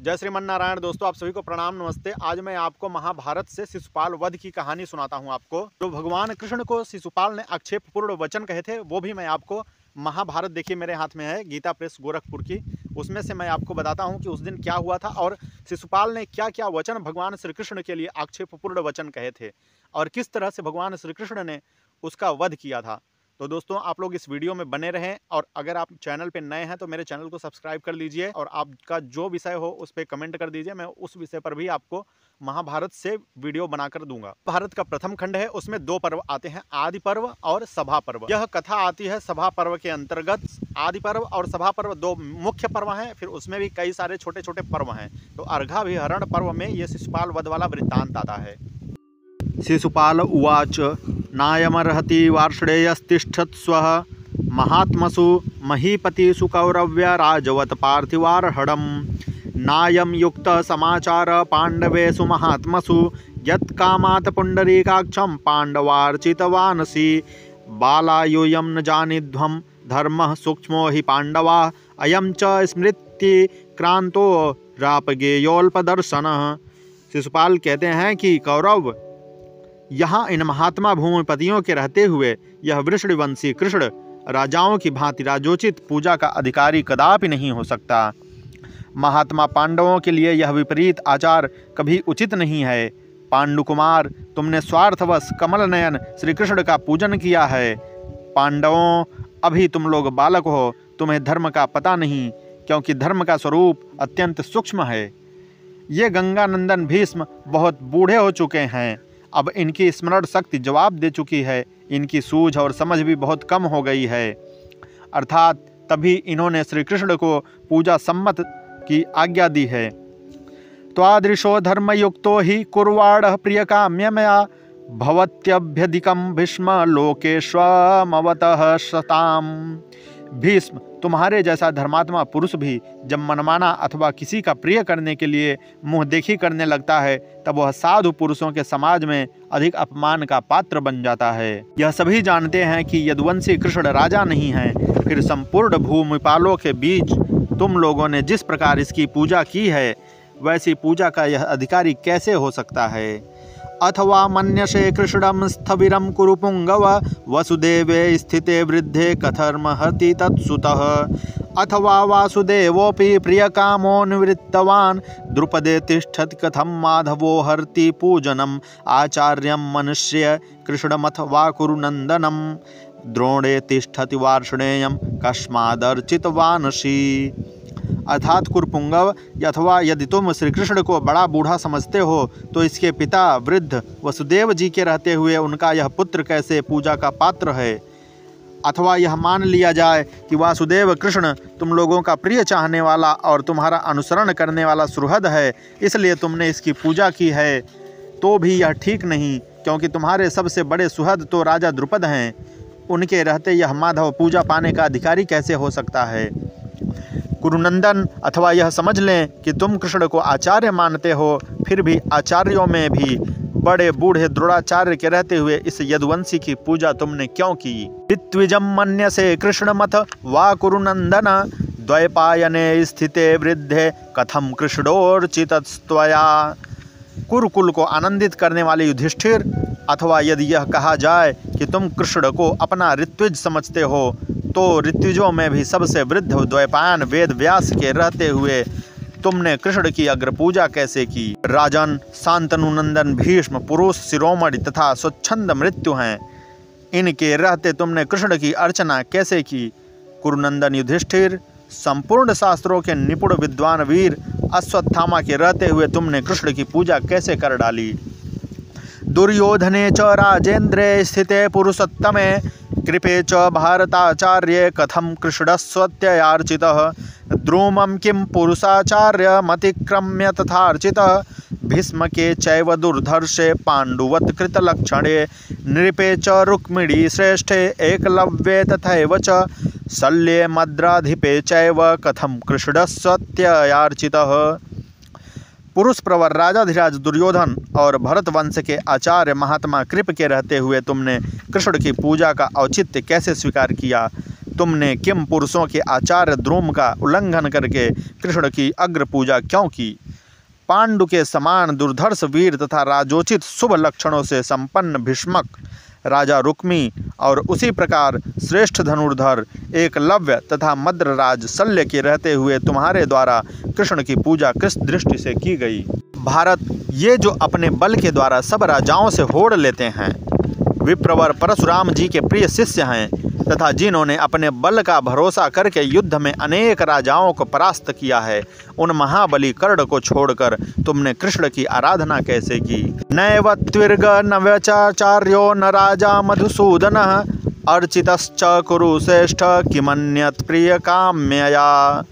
जय श्रीमन नारायण। दोस्तों आप सभी को प्रणाम, नमस्ते। आज मैं आपको महाभारत से शिशुपाल वध की कहानी सुनाता हूं। आपको जो भगवान कृष्ण को शिशुपाल ने आक्षेपपूर्ण वचन कहे थे वो भी मैं आपको महाभारत, देखिए मेरे हाथ में है गीता प्रेस गोरखपुर की, उसमें से मैं आपको बताता हूं कि उस दिन क्या हुआ था और शिशुपाल ने क्या क्या वचन भगवान श्री कृष्ण के लिए आक्षेपपूर्ण वचन कहे थे और किस तरह से भगवान श्री कृष्ण ने उसका वध किया था। तो दोस्तों आप लोग इस वीडियो में बने रहें और अगर आप चैनल पे नए हैं तो मेरे चैनल को सब्सक्राइब कर लीजिए और आपका जो विषय हो उस पर कमेंट कर दीजिए। मैं उस विषय पर भी आपको महाभारत से वीडियो बनाकर दूंगा। भारत का प्रथम खंड है, उसमें दो पर्व आते हैं, आदि पर्व और सभा पर्व। यह कथा आती है सभा पर्व के अंतर्गत। आदि पर्व और सभा पर्व दो मुख्य पर्व हैं, फिर उसमें भी कई सारे छोटे छोटे पर्व हैं। तो अर्घाभिहरण पर्व में ये शिशुपाल वध वाला वृत्तांत आता है। शिशुपाल उवाच नायमर्हति वार्ष्णेयस्तिष्ठत्स्वः महात्मसु महीपतिषु कौरव्य राजवत् पार्थिवार्हणम् नायं युक्त समाचार पाण्डवेषु महात्मसु यत्कामात् पुण्डरीकाक्षं पाण्डवार्चितवानसि बालायूयं न जानिध्वं धर्मः सूक्ष्मो हि पाण्डवा अयं च स्मृति क्रांतो रापगेयोल्पदर्शनः। शिशुपाल कहते हैं कि कौरव यहाँ इन महात्मा भूमिपतियों के रहते हुए यह वृषणवंशी कृष्ण राजाओं की भांति राजोचित पूजा का अधिकारी कदापि नहीं हो सकता। महात्मा पांडवों के लिए यह विपरीत आचार कभी उचित नहीं है। पांडुकुमार, तुमने स्वार्थवश कमल नयन श्री कृष्ण का पूजन किया है। पांडवों, अभी तुम लोग बालक हो, तुम्हें धर्म का पता नहीं, क्योंकि धर्म का स्वरूप अत्यंत सूक्ष्म है। ये गंगानंदन भीष्म बहुत बूढ़े हो चुके हैं, अब इनकी स्मरण शक्ति जवाब दे चुकी है, इनकी सूझ और समझ भी बहुत कम हो गई है। अर्थात तभी इन्होंने श्री कृष्ण को पूजा सम्मत की आज्ञा दी है। त्वादृशो धर्मयुक्तो हि कुर्वाणः प्रियकाम्यमया भवत्यभ्यधिकं भीष्म लोकेष्वमवतः सताम। भीष्म, तुम्हारे जैसा धर्मात्मा पुरुष भी जब मनमाना अथवा किसी का प्रिय करने के लिए मुंह देखी करने लगता है तब वह साधु पुरुषों के समाज में अधिक अपमान का पात्र बन जाता है। यह सभी जानते हैं कि यदुवंशी कृष्ण राजा नहीं है, फिर संपूर्ण भूमिपालों के बीच तुम लोगों ने जिस प्रकार इसकी पूजा की है वैसी पूजा का यह अधिकारी कैसे हो सकता है। अथवा मन्यसे कृष्णं स्थविरं कुरु पुंगव वसुदेवे स्थिते वृद्धे कथर्महति तत्सुतः अथवा वासुदेवोऽपि प्रियकामो निवृत्तवान् द्रुपदे तिष्ठति कथं माधवो हर्ति पूजनम् आचार्यं मनुष्य कृष्णमथवा कुरुनन्दनं द्रोणे तिष्ठति वार्ष्णेयं कस्मादर्चितवानसि। अर्थात कुरुपुंगव, अथवा यदि तुम श्री कृष्ण को बड़ा बूढ़ा समझते हो तो इसके पिता वृद्ध वसुदेव जी के रहते हुए उनका यह पुत्र कैसे पूजा का पात्र है। अथवा यह मान लिया जाए कि वासुदेव कृष्ण तुम लोगों का प्रिय चाहने वाला और तुम्हारा अनुसरण करने वाला सुहृद है, इसलिए तुमने इसकी पूजा की है, तो भी यह ठीक नहीं, क्योंकि तुम्हारे सबसे बड़े सुहृद तो राजा द्रुपद हैं। उनके रहते यह माधव पूजा पाने का अधिकारी कैसे हो सकता है। कुरुनंदन, अथवा यह समझ लें कि तुम कृष्ण को आचार्य मानते हो, फिर भी आचार्यों में भी बड़े बूढ़े द्रोणाचार्य के रहते हुए इस यदुवंशी की पूजा तुमने क्यों की। ऋत्विजं मन्यसे कृष्णमथ वा कुरुनंदन द्वैपायने स्थिते वृद्धे कथम कृष्णोर्चितस्त्वया। कुरुकुल को आनंदित करने वाले युधिष्ठिर, अथवा यदि यह कहा जाए कि तुम कृष्ण को अपना ऋत्विज समझते हो तो ऋत्विजों में भी सबसे वृद्ध द्वैपायन वेद व्यास के रहते हुए तुमने कृष्ण की अग्र पूजा कैसे की। राजन, शांतनुनंदन भीष्म पुरुष शिरोमणि तथा स्वच्छंद मृत्यु हैं, इनके रहते तुमने कृष्ण की अर्चना कैसे की। कुरुनंदन युधिष्ठिर, संपूर्ण शास्त्रों के निपुण विद्वान वीर अश्वत्थामा के रहते हुए तुमने कृष्ण की पूजा कैसे कर डाली। दुर्योधने च राजेन्द्रे स्थिते पुरुषोत्तमे कृपे च भारताचार्ये कथम कृष्णस्वत्ययार्चितः द्रुमं किं पुरुषाचार्यमतिक्रम्य तथार्चितः भीष्म के चैव दुर्धर्षे पाण्डुवत् कृतलक्षणे नृपे च रुक्मिणी श्रेष्ठे एकलव्ये तथैव च शल्ये मद्राधिपे चैव कथम कृष्णस्वत्ययार्चितः। पुरुष प्रवर राजाधिराज दुर्योधन और भरत वंश के आचार्य महात्मा कृप के रहते हुए तुमने कृष्ण की पूजा का औचित्य कैसे स्वीकार किया। तुमने किम पुरुषों के आचार्य द्रुम का उल्लंघन करके कृष्ण की अग्र पूजा क्यों की? पांडु के समान दुर्धर्ष वीर तथा राजोचित शुभ लक्षणों से संपन्न भीष्मक, राजा रुक्मी और उसी प्रकार श्रेष्ठ धनुर्धर एकलव्य तथा मद्रराज शल्य के रहते हुए तुम्हारे द्वारा कृष्ण की पूजा किस दृष्टि से की गई? भारत, ये जो अपने बल के द्वारा सब राजाओं से होड़ लेते हैं, विप्रवर परशुराम जी के प्रिय शिष्य हैं तथा जिन्होंने अपने बल का भरोसा करके युद्ध में अनेक राजाओं को परास्त किया है, उन महाबली कर्ण को छोड़कर तुमने कृष्ण की आराधना कैसे की? नैव त्विर्ग नव्यचाचार्यो न राजा मधुसूदन अर्चितश्च कुरु श्रेष्ठ किमन्यत् प्रिय काम्यया।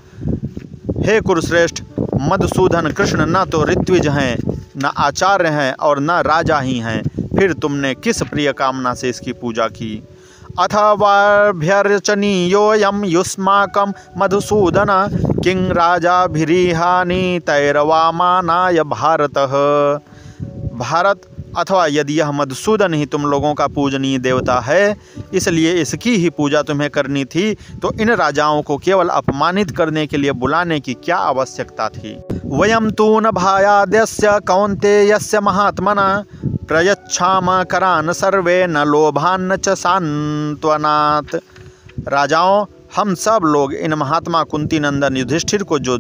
हे कुरुश्रेष्ठ, मधुसूदन कृष्ण न तो ऋत्विज हैं, न आचार्य हैं और न राजा ही हैं, फिर तुमने किस प्रिय कामना से इसकी पूजा की? अथवाभ्यर्चनीयोऽयं युष्माकं मधुसूदन किं राजाभिरीहानि तैरवामानाय भारतः। भारत, अथवा यदि यह मधुसूदन ही तुम लोगों का पूजनीय देवता है, इसलिए इसकी ही पूजा तुम्हें करनी थी, तो इन राजाओं को केवल अपमानित करने के लिए बुलाने की क्या आवश्यकता थी? वयं तु न भायाद्यस्य कौन्तेयस्य महात्मना प्रयच्छाम करान सर्वे न लोभान्न च सांत्वनात्। राजाओं, हम सब लोग इन महात्मा कुंती नंदन युधिष्ठिर को जो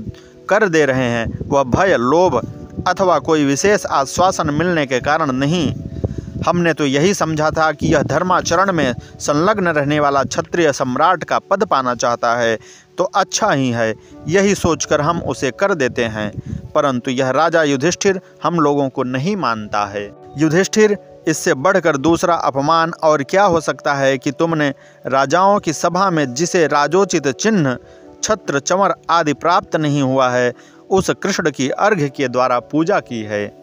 कर दे रहे हैं वह भय, लोभ अथवा कोई विशेष आश्वासन मिलने के कारण नहीं। हमने तो यही समझा था कि यह धर्माचरण में संलग्न रहने वाला क्षत्रिय सम्राट का पद पाना चाहता है, तो अच्छा ही है, यही सोचकर हम उसे कर देते हैं। परंतु यह राजा युधिष्ठिर हम लोगों को नहीं मानता है। युधिष्ठिर, इससे बढ़कर दूसरा अपमान और क्या हो सकता है कि तुमने राजाओं की सभा में जिसे राजोचित चिन्ह, छत्र, चमर आदि प्राप्त नहीं हुआ है, उस कृष्ण की अर्घ्य के द्वारा पूजा की है।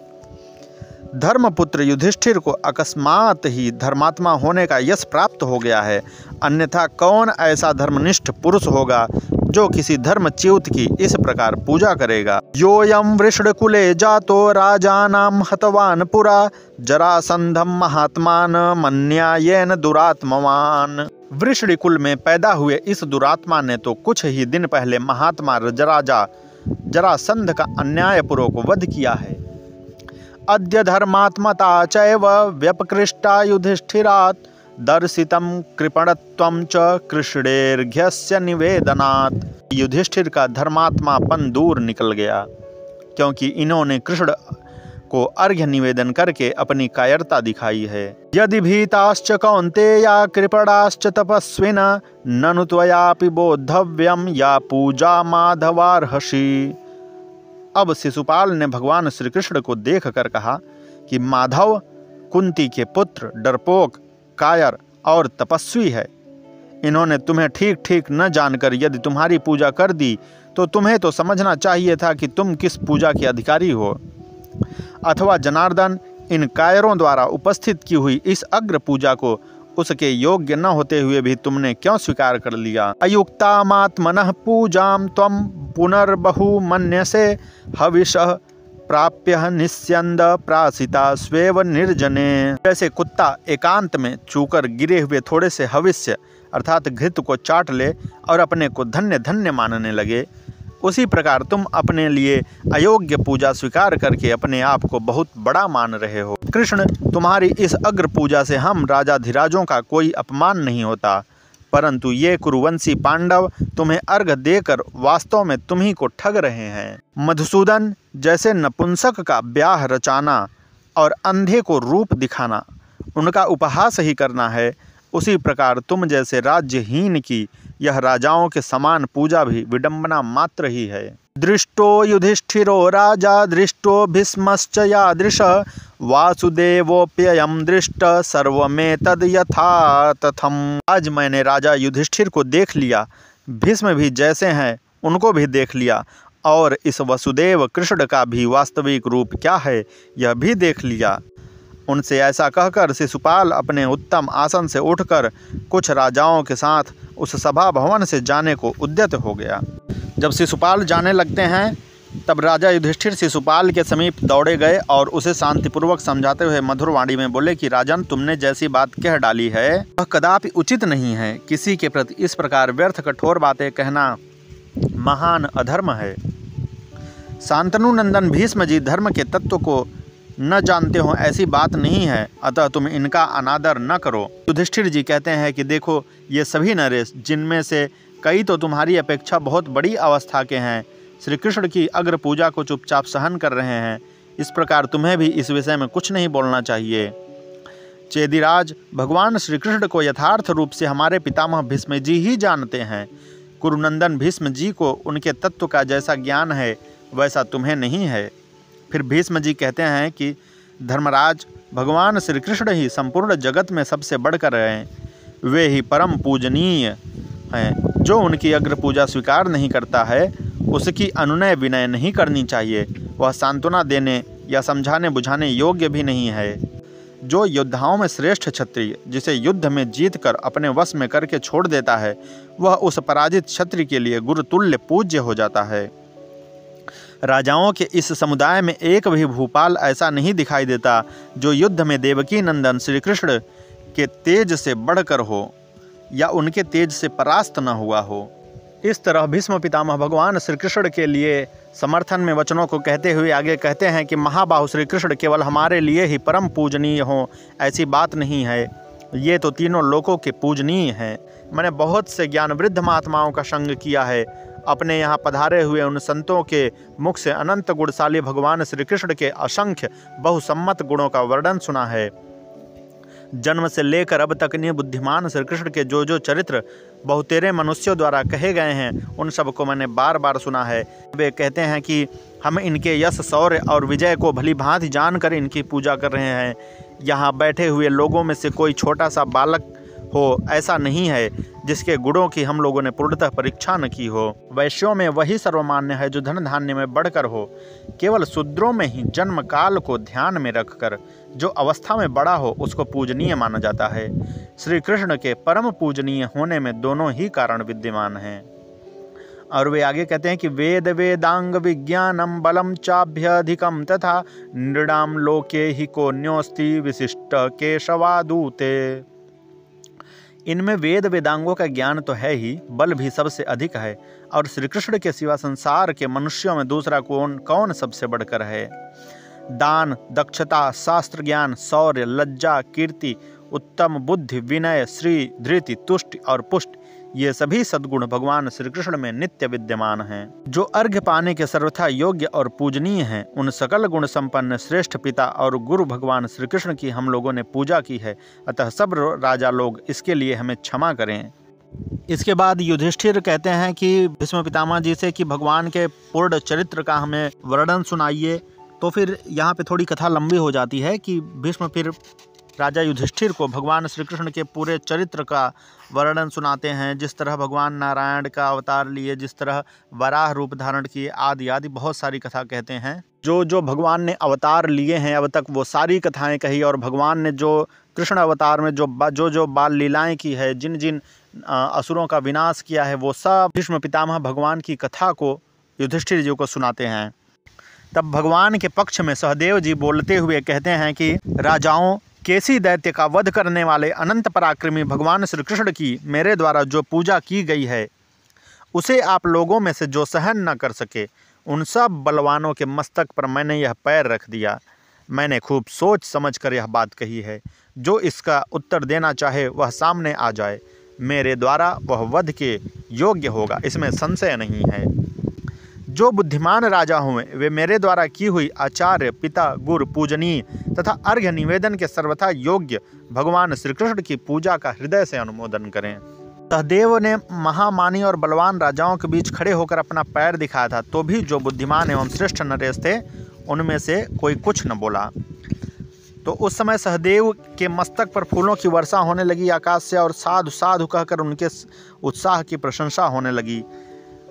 धर्मपुत्र युधिष्ठिर को अकस्मात ही धर्मात्मा होने का यश प्राप्त हो गया है, अन्यथा कौन ऐसा धर्मनिष्ठ पुरुष होगा जो किसी धर्मच्युत की इस प्रकार पूजा करेगा? योऽयं वृषणकुले जातो राजानां हतवान पुरा जरासंधं महात्मान मन्यायेन दुरात्मवान। वृषणकुल में पैदा हुए इस दुरात्मा ने तो कुछ ही दिन पहले महात्मा राजा जरासंध का अन्यायपूर्वक वध किया है। अद्य धर्मात्मता चैव व्यपकृष्टा युधिष्ठिरात् दर्शितं कृपणत्वं च कृष्णेर्घ्यस्य निवेदनात्। युधिष्ठिर का धर्मात्मापन दूर निकल गया, क्योंकि इन्होंने कृष्ण को अर्घ्य निवेदन करके अपनी कायरता दिखाई है। यदि भीताश्च कौन्तेया कृपणाश्च तपस्विन ननु त्वयापि बोद्धव्यं या पूजा माधवार्हसि। अब शिशुपाल ने भगवान श्री कृष्ण को देख कर कहा कि माधव कुंती के पुत्र, डरपोक, कायर और तपस्वी है। इन्होंने तुम्हें ठीक ठीक न जानकर यदि तुम्हारी पूजा कर दी, तो तुम्हें तो समझना चाहिए था कि तुम किस पूजा के अधिकारी हो। अथवा जनार्दन, इन कायरों द्वारा उपस्थित की हुई इस अग्र पूजा को उसके योग्य न होते हुए भी तुमने क्यों स्वीकार कर लिया? अयुक्तामात्मनः पूजां त्वं पुनर्बहु मन्यसे हविषः प्राप्य निस्यंद प्रासिता स्वेव निर्जने। जैसे कुत्ता एकांत में चूकर गिरे हुए थोड़े से हविष्य अर्थात घृत को चाट ले और अपने को धन्य धन्य मानने लगे, उसी प्रकार तुम अपने लिए अयोग्य पूजा स्वीकार करके अपने आप को बहुत बड़ा मान रहे हो। कृष्ण, तुम्हारी इस अग्र पूजा से हम राजाधिराजों का कोई अपमान नहीं होता, परंतु ये कुरुवंशी पांडव तुम्हें अर्घ देकर वास्तव में तुम ही को ठग रहे हैं। मधुसूदन, जैसे नपुंसक का ब्याह रचाना और अंधे को रूप दिखाना उनका उपहास ही करना है, उसी प्रकार तुम जैसे राज्यहीन की यह राजाओं के समान पूजा भी विडंबना मात्र ही है। दृष्टो युधिष्ठिरो राजा दृष्टो भीष्मश्च यादृश वासुदेवोप्ययं दृष्ट सर्वमेतद् यथा तथम। आज मैंने राजा युधिष्ठिर को देख लिया, भीष्म भी जैसे हैं उनको भी देख लिया, और इस वसुदेव कृष्ण का भी वास्तविक रूप क्या है यह भी देख लिया। उनसे ऐसा कहकर शिशुपाल अपने उत्तम आसन से उठकर कुछ राजाओं के साथ उस सभा भवन से जाने को उद्यत हो गया। जब शिशुपाल जाने लगते हैं तब राजा युधिष्ठिर शिशुपाल के समीप दौड़े गए और उसे शांतिपूर्वक समझाते हुए मधुर वाणी में बोले कि राजन, तुमने जैसी बात कह डाली है वह कदापि उचित नहीं है। किसी के प्रति इस प्रकार व्यर्थ कठोर बातें कहना महान अधर्म है। शांतनु नंदन भीष्म जी धर्म के तत्व को न जानते हो ऐसी बात नहीं है, अतः तुम इनका अनादर न करो। युधिष्ठिर जी कहते हैं कि देखो, ये सभी नरेश, जिनमें से कई तो तुम्हारी अपेक्षा बहुत बड़ी अवस्था के हैं, श्री कृष्ण की अग्र पूजा को चुपचाप सहन कर रहे हैं। इस प्रकार तुम्हें भी इस विषय में कुछ नहीं बोलना चाहिए। चेदिराज, भगवान श्री कृष्ण को यथार्थ रूप से हमारे पितामह भीष्म जी ही जानते हैं। कुरुनंदन भीष्म जी को उनके तत्व का जैसा ज्ञान है वैसा तुम्हें नहीं है। फिर भीष्म जी कहते हैं कि धर्मराज, भगवान श्री कृष्ण ही संपूर्ण जगत में सबसे बढ़कर हैं। वे ही परम पूजनीय हैं। जो उनकी अग्र पूजा स्वीकार नहीं करता है उसकी अनुनय विनय नहीं करनी चाहिए। वह सांत्वना देने या समझाने बुझाने योग्य भी नहीं है। जो योद्धाओं में श्रेष्ठ क्षत्रिय, जिसे युद्ध में जीत कर अपने वश में करके छोड़ देता है, वह उस पराजित क्षत्रिय के लिए गुरुतुल्य पूज्य हो जाता है। राजाओं के इस समुदाय में एक भी भूपाल ऐसा नहीं दिखाई देता जो युद्ध में देवकी नंदन श्री कृष्ण के तेज से बढ़कर हो या उनके तेज से परास्त न हुआ हो। इस तरह भीष्म पितामह भगवान श्री कृष्ण के लिए समर्थन में वचनों को कहते हुए आगे कहते हैं कि महाबाहु श्री कृष्ण केवल हमारे लिए ही परम पूजनीय हो ऐसी बात नहीं है। ये तो तीनों लोकों के पूजनीय हैं। मैंने बहुत से ज्ञानवृद्ध महात्माओं का संग किया है। अपने यहाँ पधारे हुए उन संतों के मुख से अनंत गुणशाली भगवान श्री कृष्ण के असंख्य बहुसम्मत गुणों का वर्णन सुना है। जन्म से लेकर अब तक ने बुद्धिमान श्री कृष्ण के जो जो चरित्र बहुतेरे मनुष्यों द्वारा कहे गए हैं उन सबको मैंने बार बार सुना है। वे कहते हैं कि हम इनके यश, शौर्य और विजय को भली भांति जानकर इनकी पूजा कर रहे हैं। यहाँ बैठे हुए लोगों में से कोई छोटा सा बालक हो ऐसा नहीं है जिसके गुणों की हम लोगों ने पूर्णतः परीक्षा न की हो। वैश्यों में वही सर्वमान्य है जो धन धान्य में बढ़कर हो। केवल शूद्रों में ही जन्म काल को ध्यान में रखकर जो अवस्था में बड़ा हो उसको पूजनीय माना जाता है। श्री कृष्ण के परम पूजनीय होने में दोनों ही कारण विद्यमान हैं। और वे आगे कहते हैं कि वेद वेदांग विज्ञानम बलम चाभ्यधिकम तथा नृणाम लोके ही कोन्योस्ति विशिष्ट केशवादूते। इनमें वेद वेदांगों का ज्ञान तो है ही, बल भी सबसे अधिक है। और श्री कृष्ण के सिवा संसार के मनुष्यों में दूसरा कौन सबसे बढ़कर है। दान, दक्षता, शास्त्र ज्ञान, शौर्य, लज्जा, कीर्ति, उत्तम बुद्धि, विनय, श्री, धृति, तुष्टि और पुष्ट, ये सभी सद्गुण भगवान श्री कृष्ण में नित्य विद्यमान हैं। जो अर्घ्य पाने के सर्वथा योग्य और पूजनीय हैं, उन सकल गुण संपन्न श्रेष्ठ पिता और गुरु भगवान श्री कृष्ण की हम लोगों ने पूजा की है। अतः सब राजा लोग इसके लिए हमें क्षमा करें। इसके बाद युधिष्ठिर कहते हैं कि भीष्म पितामह जी से कि भगवान के पूर्ण चरित्र का हमें वर्णन सुनाइए। तो फिर यहाँ पे थोड़ी कथा लंबी हो जाती है कि भीष्म फिर राजा युधिष्ठिर को भगवान श्री कृष्ण के पूरे चरित्र का वर्णन सुनाते हैं। जिस तरह भगवान नारायण का अवतार लिए, जिस तरह वराह रूप धारण किए, आदि आदि बहुत सारी कथा कहते हैं। जो भगवान ने अवतार लिए हैं अब तक वो सारी कथाएं कही, और भगवान ने जो कृष्ण अवतार में जो बाल लीलाएं की है, जिन जिन असुरों का विनाश किया है, वो सब भीष्म पितामह भगवान की कथा को युधिष्ठिर जी को सुनाते हैं। तब भगवान के पक्ष में सहदेव जी बोलते हुए कहते हैं कि राजाओं, केसी दैत्य का वध करने वाले अनंत पराक्रमी भगवान श्री कृष्ण की मेरे द्वारा जो पूजा की गई है, उसे आप लोगों में से जो सहन न कर सके, उन सब बलवानों के मस्तक पर मैंने यह पैर रख दिया। मैंने खूब सोच समझ कर यह बात कही है। जो इसका उत्तर देना चाहे वह सामने आ जाए। मेरे द्वारा वह वध के योग्य होगा, इसमें संशय नहीं है। जो बुद्धिमान राजा हुए वे मेरे द्वारा की हुई आचार्य, पिता, गुरु, पूजनीय तथा अर्घ्य निवेदन के सर्वथा योग्य भगवान श्री कृष्ण की पूजा का हृदय से अनुमोदन करें। सहदेव ने महामानी और बलवान राजाओं के बीच खड़े होकर अपना पैर दिखाया था, तो भी जो बुद्धिमान एवं श्रेष्ठ नरेश थे उनमें से कोई कुछ न बोला। तो उस समय सहदेव के मस्तक पर फूलों की वर्षा होने लगी आकाश से, और साधु साधु कहकर उनके उत्साह की प्रशंसा होने लगी।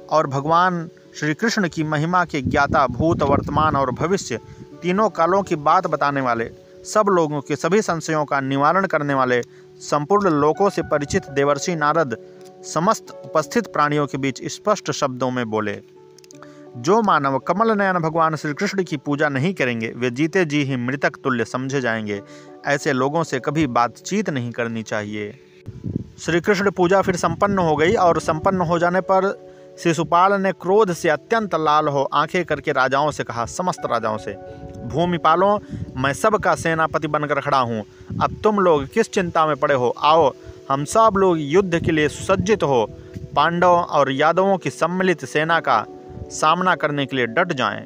और भगवान श्री कृष्ण की महिमा के ज्ञाता, भूत, वर्तमान और भविष्य तीनों कालों की बात बताने वाले, सब लोगों के सभी संशयों का निवारण करने वाले, संपूर्ण लोकों से परिचित देवर्षि नारद समस्त उपस्थित प्राणियों के बीच स्पष्ट शब्दों में बोले। जो मानव कमल नयन भगवान श्री कृष्ण की पूजा नहीं करेंगे वे जीते जी ही मृतक तुल्य समझे जाएंगे। ऐसे लोगों से कभी बातचीत नहीं करनी चाहिए। श्री कृष्ण पूजा फिर संपन्न हो गई और संपन्न हो जाने पर शिशुपाल ने क्रोध से अत्यंत लाल हो आंखें करके राजाओं से कहा, समस्त राजाओं से, भूमिपालों, मैं सबका सेनापति बनकर खड़ा हूँ। अब तुम लोग किस चिंता में पड़े हो? आओ हम सब लोग युद्ध के लिए सुसज्जित हो पांडवों और यादवों की सम्मिलित सेना का सामना करने के लिए डट जाएं।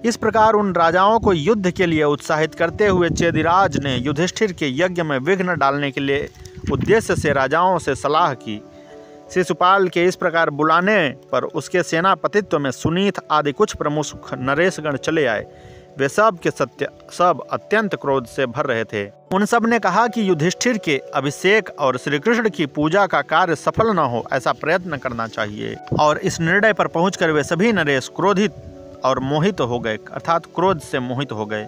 इस प्रकार उन राजाओं को युद्ध के लिए उत्साहित करते हुए चेदिराज ने युधिष्ठिर के यज्ञ में विघ्न डालने के लिए उद्देश्य से राजाओं से सलाह की। शिशुपाल के इस प्रकार बुलाने पर उसके सेनापतित्व में सुनीत आदि कुछ प्रमुख नरेशगण चले आए। वे सब के सब अत्यंत क्रोध से भर रहे थे। उन सब ने कहा कि युधिष्ठिर के अभिषेक और श्री कृष्ण की पूजा का कार्य सफल न हो ऐसा प्रयत्न करना चाहिए। और इस निर्णय पर पहुंचकर वे सभी नरेश क्रोधित और मोहित हो गए, अर्थात क्रोध से मोहित हो गए।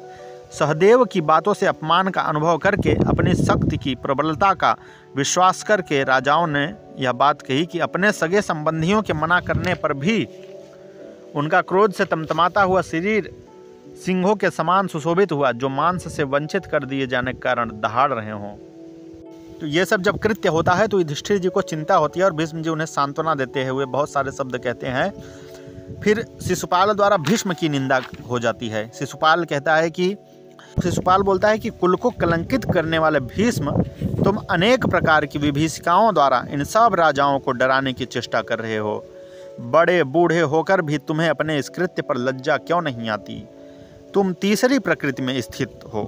सहदेव की बातों से अपमान का अनुभव करके अपनी शक्ति की प्रबलता का विश्वास करके राजाओं ने यह बात कही कि अपने सगे संबंधियों के मना करने पर भी उनका क्रोध से तमतमाता हुआ शरीर सिंहों के समान सुशोभित हुआ, जो मांस से वंचित कर दिए जाने के कारण दहाड़ रहे हों। तो ये सब जब कृत्य होता है तो युधिष्ठिर जी को चिंता होती है और भीष्म जी उन्हें सांत्वना देते हुए बहुत सारे शब्द कहते हैं। फिर शिशुपाल द्वारा भीष्म की निंदा हो जाती है। शिशुपाल बोलता है कि कुल को कलंकित करने वाले भीष्म, तुम अनेक प्रकार की विभीषिकाओं द्वारा इन सब राजाओं को डराने की चेष्टा कर रहे हो। बड़े बूढ़े होकर भी तुम्हें अपने इस कृत्य पर लज्जा क्यों नहीं आती? तुम तीसरी प्रकृति में स्थित हो,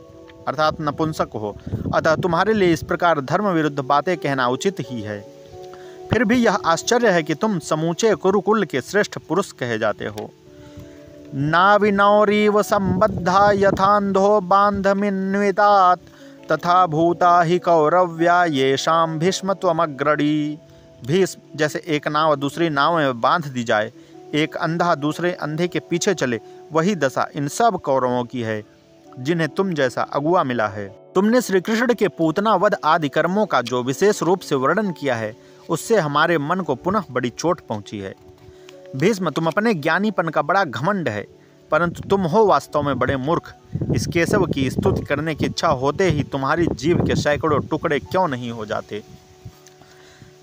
अर्थात नपुंसक हो, अतः तुम्हारे लिए इस प्रकार धर्म विरुद्ध बातें कहना उचित ही है। फिर भी यह आश्चर्य है कि तुम समूचे कुरुकुल के श्रेष्ठ पुरुष कहे जाते हो। नाविनौरीव संबद्धा यथांधो बांधमिन्वितात तथा भूता ही कौरव्या येषां भीष्म त्वमग्रणी। भीष्म जैसे एक नाव दूसरी नाव में बांध दी जाए, एक अंधा दूसरे अंधे के पीछे चले, वही दशा इन सब कौरवों की है जिन्हें तुम जैसा अगुआ मिला है। तुमने श्री कृष्ण के पूतना वध आदि कर्मों का जो विशेष रूप से वर्णन किया है उससे हमारे मन को पुनः बड़ी चोट पहुंची है। भीष्म, तुम अपने ज्ञानीपन का बड़ा घमंड है, परंतु तुम हो वास्तव में बड़े मूर्ख। इस केशव की स्तुति करने की इच्छा होते ही तुम्हारी जीभ के सैकड़ों टुकड़े क्यों नहीं हो जाते?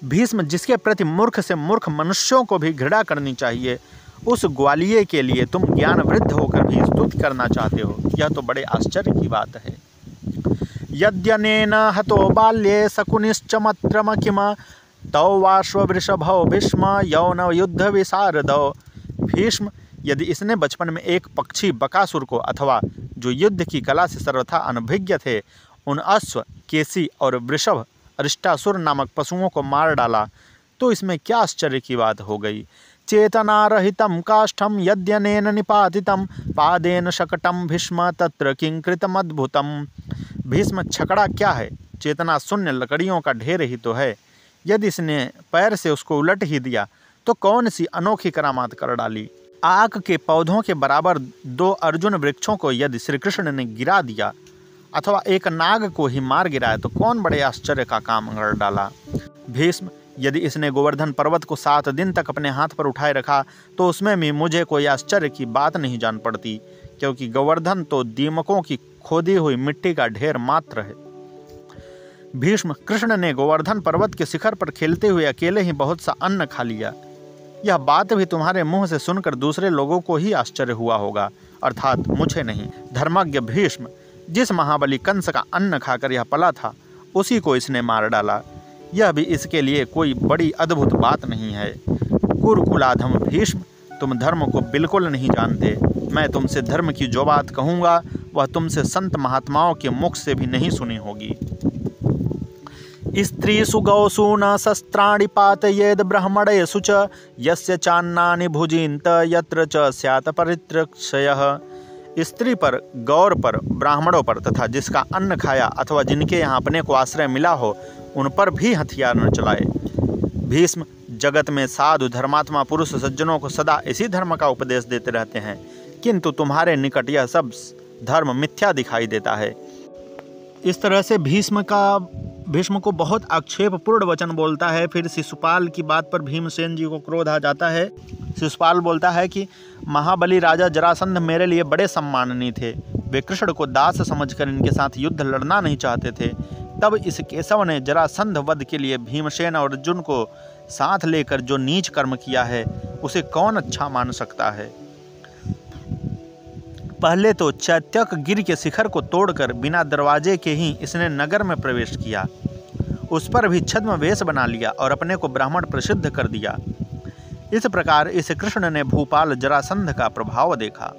भीष्म, जिसके प्रति मूर्ख से मूर्ख मनुष्यों को भी घृणा करनी चाहिए, उस ग्वालिये के लिए तुम ज्ञान वृद्ध होकर भी स्तुति करना चाहते हो। यह तो बड़े आश्चर्य की बात है। यद्यनेन हतो बाल्ये शकुनिश्च मत्रम किम तौ वाश्ववृषभौ भीष्म यौन युद्ध विशारदौ। भीष्म, यदि इसने बचपन में एक पक्षी बकासुर को अथवा जो युद्ध की कला से सर्वथा अनभिज्ञ थे उन अश्व, केसी और वृषभ अरिष्टासुर नामक पशुओं को मार डाला, तो इसमें क्या आश्चर्य की बात हो गई? चेतनारहितं काष्ठं यद्यनेन निपातितं पादेन शकटं भीष्म तत्र किं कृतमद्भुतम्। भीष्म, छकड़ा क्या है? चेतना शून्य लकड़ियों का ढेर ही तो है। यदि इसने पैर से उसको उलट ही दिया तो कौन सी अनोखी करामात कर डाली। आक के पौधों के बराबर 2 अर्जुन वृक्षों को यदि श्री कृष्ण ने गिरा दिया अथवा एक नाग को ही मार गिराया तो कौन बड़े आश्चर्य का काम कर डाला। भीष्म, यदि इसने गोवर्धन पर्वत को 7 दिन तक अपने हाथ पर उठाए रखा तो उसमें भी मुझे कोई आश्चर्य की बात नहीं जान पड़ती, क्योंकि गोवर्धन तो दीमकों की खोदी हुई मिट्टी का ढेर मात्र है। भीष्म, कृष्ण ने गोवर्धन पर्वत के शिखर पर खेलते हुए अकेले ही बहुत सा अन्न खा लिया। यह बात भी तुम्हारे मुंह से सुनकर दूसरे लोगों को ही आश्चर्य हुआ होगा, अर्थात मुझे नहीं। धर्मज्ञ भीष्म, जिस महाबली कंस का अन्न खाकर यह पला था उसी को इसने मार डाला। यह भी इसके लिए कोई बड़ी अद्भुत बात नहीं है। कुरुकुलाधम भीष्म, तुम धर्म को बिल्कुल नहीं जानते। मैं तुमसे धर्म की जो बात कहूँगा वह तुमसे संत महात्माओं के मुख से भी नहीं सुनी होगी। स्त्रीषु गौषु न शस्त्राणि पातयेद ब्राह्मणेषु च यस्य चान्नानि भुजिन्त यत्र च स्यात् परित्रक्षयः। स्त्री पर, गौर पर, ब्राह्मणों पर तथा जिसका अन्न खाया अथवा जिनके यहाँ अपने को आश्रय मिला हो उन पर भी हथियार न चलाए। भीष्म, जगत में साधु धर्मात्मा पुरुष सज्जनों को सदा इसी धर्म का उपदेश देते रहते हैं, किंतु तुम्हारे निकट यह सब धर्म मिथ्या दिखाई देता है। इस तरह से भीष्म को बहुत आक्षेपपूर्ण वचन बोलता है। फिर शिशुपाल की बात पर भीमसेन जी को क्रोध आ जाता है शिशुपाल बोलता है कि महाबली राजा जरासंध मेरे लिए बड़े सम्माननीय थे। वे कृष्ण को दास समझकर इनके साथ युद्ध लड़ना नहीं चाहते थे। तब इस केशव ने जरासंध वध के लिए भीमसेन और अर्जुन को साथ लेकर जो नीच कर्म किया है उसे कौन अच्छा मान सकता है। पहले तो चैत्यक गिर के शिखर को तोड़कर बिना दरवाजे के ही इसने नगर में प्रवेश किया। उस पर भी छद्म वेश बना लिया और अपने को ब्राह्मण प्रसिद्ध कर दिया। इस प्रकार इस कृष्ण ने भूपाल जरासंध का प्रभाव देखा।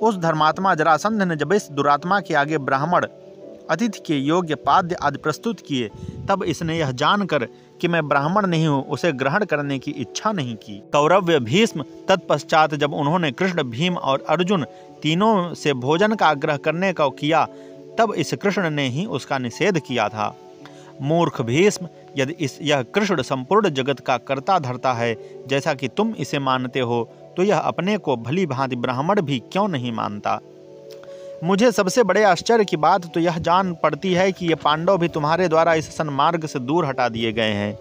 उस धर्मात्मा जरासंध ने जब इस दुरात्मा के आगे ब्राह्मण अतिथि के योग्य पाद्य आदि प्रस्तुत किए, तब इसने यह जानकर कि मैं ब्राह्मण नहीं हूँ, उसे ग्रहण करने की इच्छा नहीं की। कौरव भीष्म तत्पश्चात जब उन्होंने कृष्ण, भीम और अर्जुन तीनों से भोजन का आग्रह करने का किया, तब इस कृष्ण ने ही उसका निषेध किया था। मूर्ख भीष्म, यदि यह कृष्ण संपूर्ण जगत का कर्ता धर्ता है जैसा कि तुम इसे मानते हो, तो यह अपने को भली भांति ब्राह्मण भी क्यों नहीं मानता। मुझे सबसे बड़े आश्चर्य की बात तो यह जान पड़ती है कि ये पांडव भी तुम्हारे द्वारा इस सन्मार्ग से दूर हटा दिए गए हैं,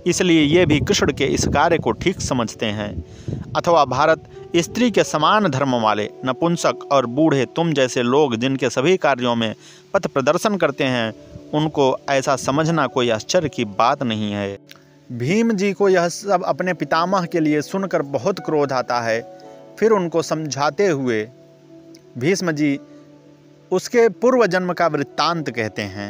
इसलिए ये भी कृष्ण के इस कार्य को ठीक समझते हैं। अथवा भारत, स्त्री के समान धर्म वाले नपुंसक और बूढ़े तुम जैसे लोग जिनके सभी कार्यों में पथ प्रदर्शन करते हैं, उनको ऐसा समझना कोई आश्चर्य की बात नहीं है। भीम जी को यह सब अपने पितामह के लिए सुनकर बहुत क्रोध आता है। फिर उनको समझाते हुए भीष्म जी उसके पूर्व जन्म का वृत्तांत कहते हैं।